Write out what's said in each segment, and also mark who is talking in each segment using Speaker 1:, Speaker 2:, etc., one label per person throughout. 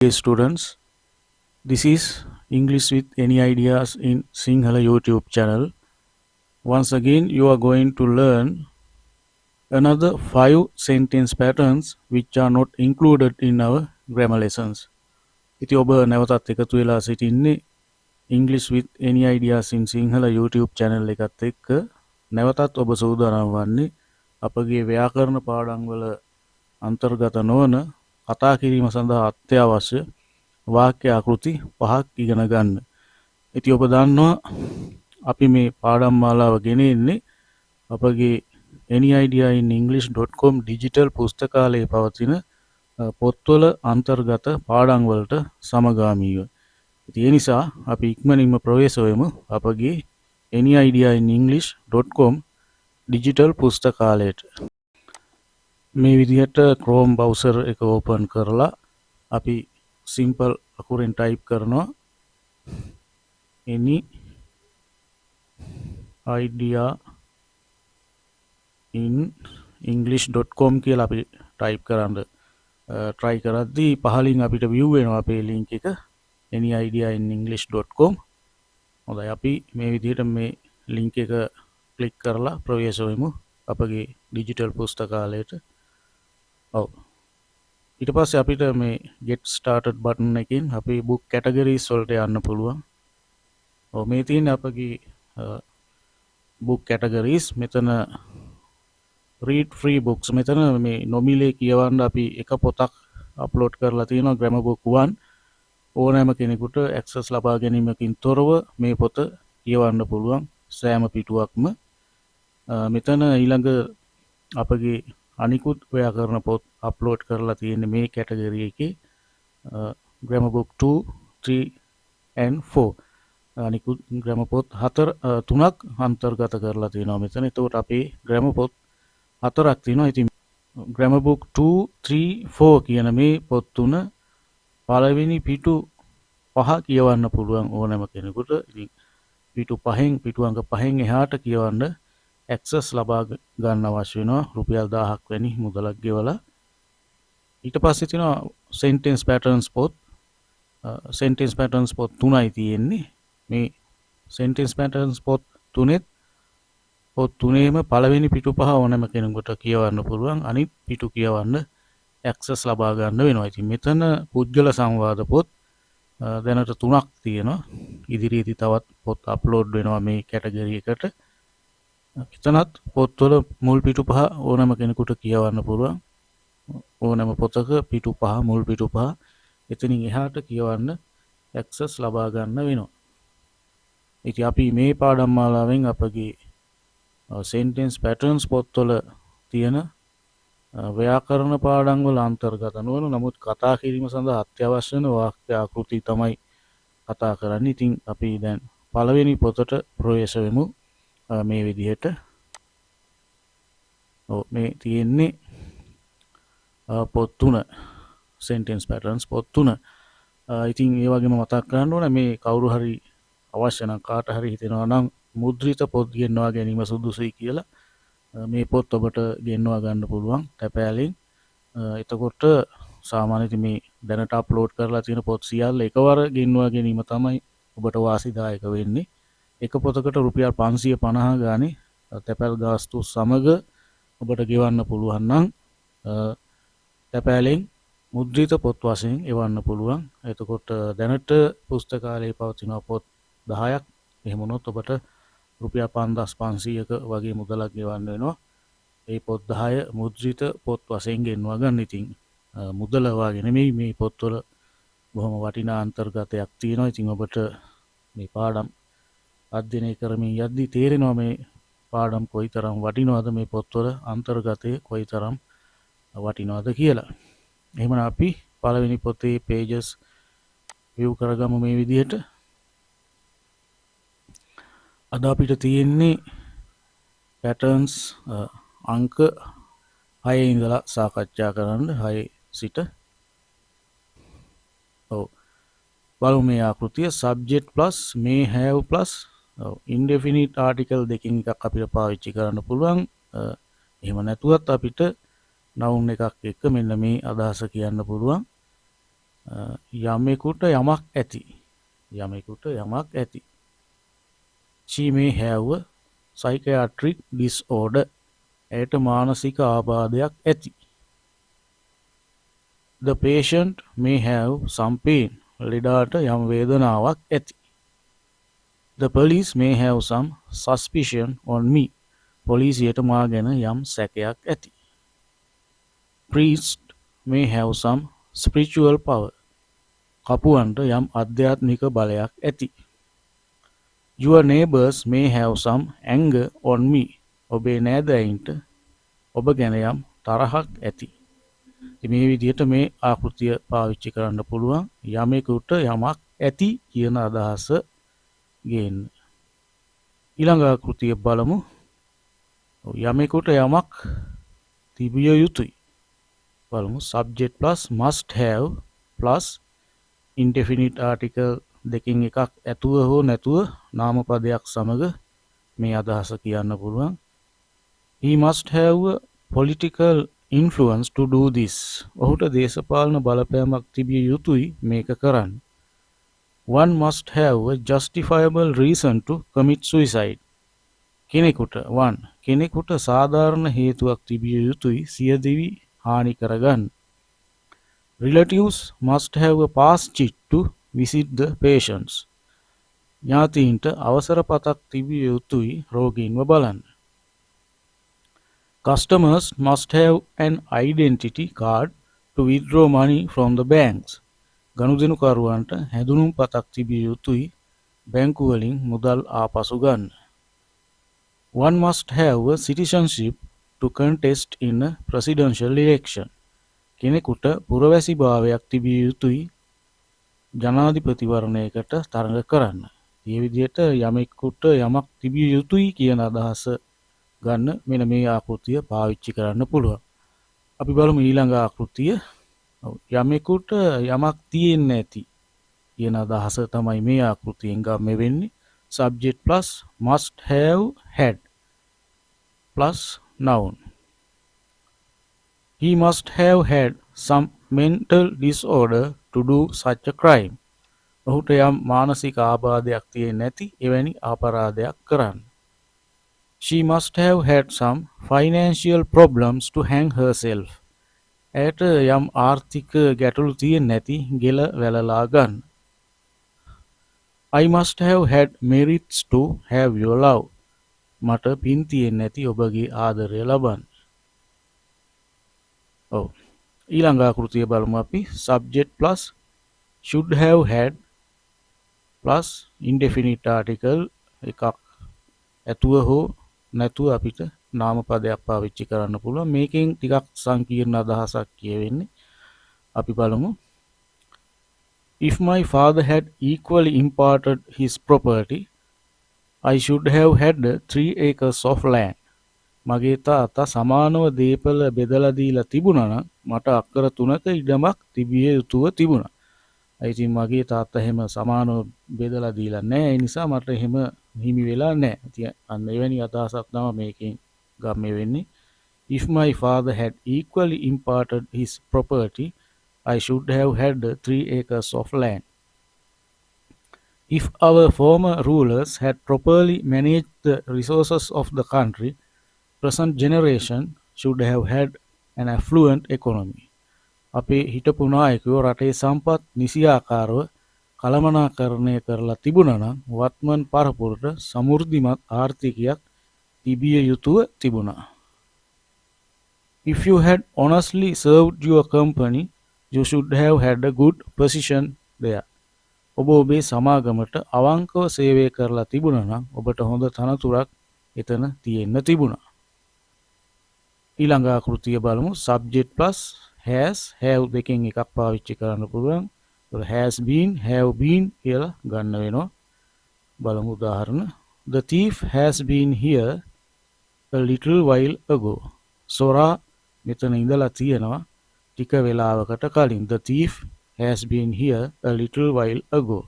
Speaker 1: Dear students, this is English with any ideas in Sinhala YouTube channel. Once again, you are going to learn another 5 sentence patterns which are not included in our grammar lessons. ඉතින් ඔබ නැවතත් එකතු වෙලා සිටින්නේ English with any ideas in Sinhala YouTube channel එකත් එක්ක නැවතත් ඔබ සූදානම් වන්නේ අපගේ ව්‍යාකරණ පාඩම් වල අන්තර්ගත නොවන කතා කිරීම සඳහා අත්‍යවශ්‍ය වාක්‍ය ආකෘති 5ක් ඉගෙන ගන්න. ඉතින් ඔබ දන්නවා අපි මේ පාඩම් මාලාව ගෙනෙන්නේ අපගේ anyideainenglish.com ඩිජිටල් පුස්තකාලයේ පවතින පොත්වල අන්තර්ගත පාඩම් වලට සමගාමීව. ඉතින් ඒ නිසා අපි ඉක්මනින්ම ප්‍රවේශ වෙමු අපගේ anyideainenglish.com ඩිජිටල් පුස්තකාලයට. මේ විදිහට Chrome browser එක ඕපන් කරලා අපි simple අකුරෙන් type කරනවා any idea in english.com කියලා අපි type කරන්න try කරද්දී පහලින් අපිට view වෙනවා අපේ link එක anyideainenglish.com. හොඳයි අපි මේ විදිහට මේ link එක click කරලා ප්‍රවේශ වෙමු අපගේ digital පුස්තකාලයට. ඔව් ඊට පස්සේ අපිට මේ get started button එකෙන් අපේ book categories වලට යන්න පුළුවන්. ඔව් මේ තියෙන අපගේ book categories මෙතන read free books මෙතන මේ නොමිලේ කියවන්න අපි එක පොතක් අප්ලෝඩ් කරලා තියෙනවා grammar book 1 ඕනෑම කෙනෙකුට access ලබා ගැනීමකින් තොරව මේ පොත කියවන්න පුළුවන් සෑම පිටුවක්ම. මෙතන ඊළඟ අපගේ අනිකුත් ව්‍යාකරණ පොත් අප්ලෝඩ් කරලා තියෙන මේ කැටගරි එකේ grammar book 2 3 and 4 අනිකුත් grammar පොත් 3ක් අන්තර්ගත කරලා තියෙනවා මෙතන. එතකොට අපේ grammar පොත් 4ක් තියෙනවා. ඉතින් grammar book 2 3 4 කියන මේ පොත් තුන පළවෙනි පිටු 5 කියවන්න පුළුවන් ඕනෑම කෙනෙකුට. ඉතින් පිටු 5න් පිටු අංක 5න් එහාට කියවන්න access ලබා ගන්න අවශ්‍ය වෙනවා රුපියල් 1000ක් වැනි මුදලක් ගෙවලා. ඊට පස්සේ තියෙනවා sentence patterns පොත්. sentence patterns පොත් 3යි තියෙන්නේ. මේ sentence patterns පොත් තුනේම පළවෙනි පිටු 5 ඕනෑම කෙනෙකුට කියවන්න පුළුවන්. අනිත් පිටු කියවන්න access ලබා ගන්න වෙනවා. ඉතින් මෙතන පුද්ගල සංවාද පොත් දැනට 3ක් තියෙනවා. ඉදිරියේදී තවත් පොත් අප්ලෝඩ් වෙනවා මේ කැටගරි එකට. එතනත් පොත්වල මුල් පිටු 5 ඕනෑම කෙනෙකුට කියවන්න පුළුවන්. ඕනෑම පොතක පිටු 5 මුල් පිටු 5 එතනින් එහාට කියවන්න access ලබා ගන්න වෙනවා. ඉතින් අපි මේ පාඩම් මාලාවෙන් අපගේ sentence patterns පොත්වල තියෙන ව්‍යාකරණ පාඩම් වල අන්තර්ගත නොවන නමුත් කතා කිරීම සඳහා අත්‍යවශ්‍ය වෙන වාක්‍ය ආකෘති තමයි කතා කරන්නේ. ඉතින් අපි දැන් පළවෙනි පොතට ප්‍රවේශ වෙමු. මේ විදිහට මේ තියෙන්නේ පොත් 3 sentence patterns පොත් 3. ඉතින් ඒ වගේම මතක් කරන්න ඕන මේ කවුරු හරි අවශ්‍ය නම් කාට හරි හිතෙනවා නම් මුද්‍රිත පොත් ගෙන්වා ගැනීම සුදුසුයි කියලා මේ පොත් ඔබට ගෙන්වා ගන්න පුළුවන් තැපෑලෙන්. එතකොට සාමාන්‍යයෙන් මේ දැනට අප්ලෝඩ් කරලා තියෙන පොත් සියල්ල එකවර ගෙන්වා ගැනීම තමයි ඔබට වාසිදායක වෙන්නේ. එක පොතකට රුපියල් 550 ගානේ තැපැල් ගාස්තු සමග ඔබට ගෙවන්න පුළුවන් නම් තැපැලෙන් මුද්‍රිත පොත් වශයෙන් එවන්න පුළුවන්. එතකොට දැනට පුස්තකාලයේ පවතින පොත් 10ක් එහෙම වුණොත් ඔබට රුපියල් 5500ක වගේ මුදලක් ගෙවන්න වෙනවා. ඒ පොත් 10 මුද්‍රිත පොත් වශයෙන් ගෙන්වා ගන්න. ඉතින් මුදල වාගේ නෙමෙයි මේ පොත්වල බොහොම වටිනා අන්තර්ගතයක් තියෙනවා. ඉතින් ඔබට මේ පාඩම් අධ්‍යයනය කරමින් යද්දී තේරෙනවා මේ පාඩම් කොයිතරම් වටිනවද මේ පොත්වල අන්තර්ගතය කොයිතරම් වටිනවද කියලා. එහෙමනම් අපි පළවෙනි පොතේ pages view කරගමු මේ විදිහට. අද අපිට තියෙන්නේ patterns අංක 6 ඉඳලා සාකච්ඡා කරන්න 6 සිට. ඔව් බලමු මේ ආකෘතිය subject plus may have plus indefinite article දෙකකින් එකක් අපිට පාවිච්චි කරන්න පුළුවන්. එහෙම නැතුවත් අපිට noun එකක් එක්ක මෙන්න මේ අදහස කියන්න පුළුවන්. යමෙකුට යමක් ඇති. යමෙකුට යමක් ඇති. She may have a psychiatric disorder. ඇයට මානසික ආබාධයක් ඇති. The patient may have some pain. ලෙඩාට යම් වේදනාවක් ඇති. The police may have some suspicion on me. පොලිසියට මා ගැන යම් සැකයක් ඇති. Priest may have some spiritual power. කපුවන්ට යම් අධ්‍යාත්මික බලයක් ඇති. Your neighbors may have some anger on me. ඔබේ නෑදෑයින්ට ඔබ ගැන යම් තරහක් ඇති. මේ විදිහට මේ ආකෘතිය පාවිච්චි කරන්න පුළුවන් යමෙකුට යමක් ඇති කියන අදහස ගේන්න. ඊළඟ ආකෘතිය බලමු. යමෙකුට යමක් තිබිය යුතුයි. බලමු subject plus must have plus indefinite article දෙකින් එකක් ඇතුව හෝ නැතුව නාමපදයක් සමග මේ අදහස කියන්න පුළුවන්. He must have a political influence to do this. ඔහුට දේශපාලන බලපෑමක් තිබිය යුතුයි මේක කරන්න. One must have a justifiable reason to commit suicide. කෙනෙකුට සාධාරණ හේතුවක් තිබිය යුතුයි සියදිවි හානි කරගන්න. Relatives must have a pass chit to visit the patients. ඥාතීන්ට අවසර පතක් තිබිය යුතුයි රෝගීන්ව බලන්න. Customers must have an identity card to withdraw money from the banks. ගනුදෙනුකරුවන්ට හැඳුනුම් පතක් තිබිය යුතුයි බැංකු වලින් මුදල් ආපසු ගන්න. One must have a citizenship to contest in a presidential election. කෙනෙකුට පුරවැසි භාවයක් තිබිය යුතුයි ජනාධිපතිවරණයකට තරඟ කරන්න. මේ විදිහට යමෙකුට යමක් තිබිය යුතුයි කියන අදහස ගන්න මෙන්න මේ ආකෘතිය පාවිච්චි කරන්න පුළුවන්. අපි බලමු ඊළඟ ආකෘතිය. යමෙකුට යමක් තියෙන්න ඇති කියන අදහස තමයි මේ ආකෘතියෙන් ගම්ම වෙන්නේ. Subject plus must have had plus noun. He must have had some mental disorder to do such a crime. ඔහුට යම් මානසික ආබාධයක් තියෙන්නේ නැති එවැනි අපරාධයක් කරන්න. She must have had some financial problems to hang herself. ඇයට යම් ආර්ථික ගැටලු තියෙන්නේ නැති ගෙල වැළලා ගන්න. I must have had merits to have your love. මට පින් තියෙන්නේ නැති ඔබගේ ආදරය ලබන්න. ඔව්. ඊළඟ ආකෘතිය බලමු අපි. Subject plus should have had plus indefinite article එකක් ඇතුව හෝ නැතුව අපිට නාමපදයක් පාවිච්චි කරන්න පුළුවන්. මේකෙන් ටිකක් සංකීර්ණ අදහසක් කියවෙන්නේ. අපි බලමු. If my father had equally imparted his property, I should have had 3 acres of land. මගේ තාත්තා සමානව දේපල බෙදලා දීලා තිබුණා නම් මට අක්කර 3ක ඉඩමක් තිබිය යුතුව තිබුණා. ඉතින් මගේ තාත්තා එහෙම සමානව බෙදලා දීලා නැහැ. ඒ නිසා මට එහෙම හිමි වෙලා නැහැ. ඉතින් අන්න එවැනි අදහසක් තමයි මේකෙන් ගම්ම වෙන්නේ. If my father had equally imparted his property, I should have had 3 acres of land. If our former rulers had properly managed the resources of the country, present generation should have had an affluent economy. අපේ හිටපු නායකයෝ රටේ සම්පත් නිසියාකාරව කළමනාකරණය කරලා තිබුණා නම් වත්මන් පරපුරට සමෘද්ධිමත් ආර්ථිකයක් තිබිය යුතුව තිබුණා. If you had honestly served your company, you should have had a good position there. ඔබ ඔබේ සමාගමට අවංකව සේවය කරලා තිබුණා නම් ඔබට හොඳ තනතුරක් එතන තියෙන්න තිබුණා. ඊළඟ ආකෘතිය බලමු. Subject plus has have දෙකෙන් එකක් පාවිච්චි කරන්න පුළුවන්. has been have been කියලා ගන්න වෙනවා. බලමු උදාහරණ. The thief has been here a little while ago. සොරා මෙතන ඉඳලා තියෙනවා ටික වෙලාවකට කලින්. The thief has been here a little while ago.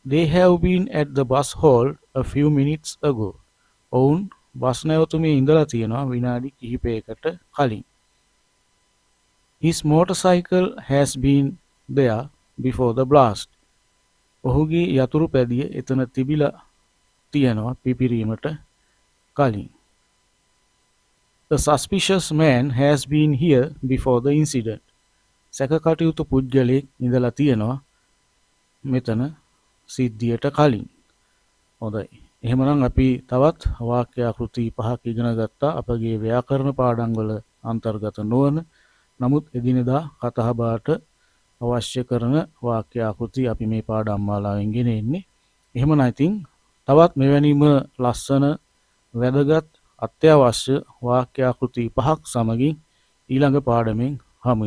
Speaker 1: They have been at the bus hall a few minutes ago. ඔවුන් බස් නැවතුමේ ඉඳලා තියෙනවා විනාඩි කිහිපයකට කලින්. His motorcycle has been there before the blast. ඔහුගේ යතුරු පැදිය එතන තිබිලා තියෙනවා පිපිරීමට කලින්. The suspicious man has been here before the incident. සැකකටයුතු පුද්ගලයෙක් ඉඳලා තියෙනවා මෙතන සිද්ධියට කලින්. හොඳයි. එහෙමනම් අපි තවත් වාක්‍යාකෘති 5ක් ඉගෙන ගත්තා අපගේ ව්‍යාකරණ පාඩම් වල අන්තර්ගත නොවන නමුත් එදිනෙදා කතා බහට අවශ්‍ය කරන වාක්‍යාකෘති අපි මේ පාඩම් මාලාවෙන් ගෙන එන්නේ. එහෙමනම් ඉතින් තවත් මෙවැනිම ලස්සන වැදගත් අත්‍යවශ්‍ය වාක්‍යාකෘති 5ක් සමගින් ඊළඟ පාඩමෙන් හමු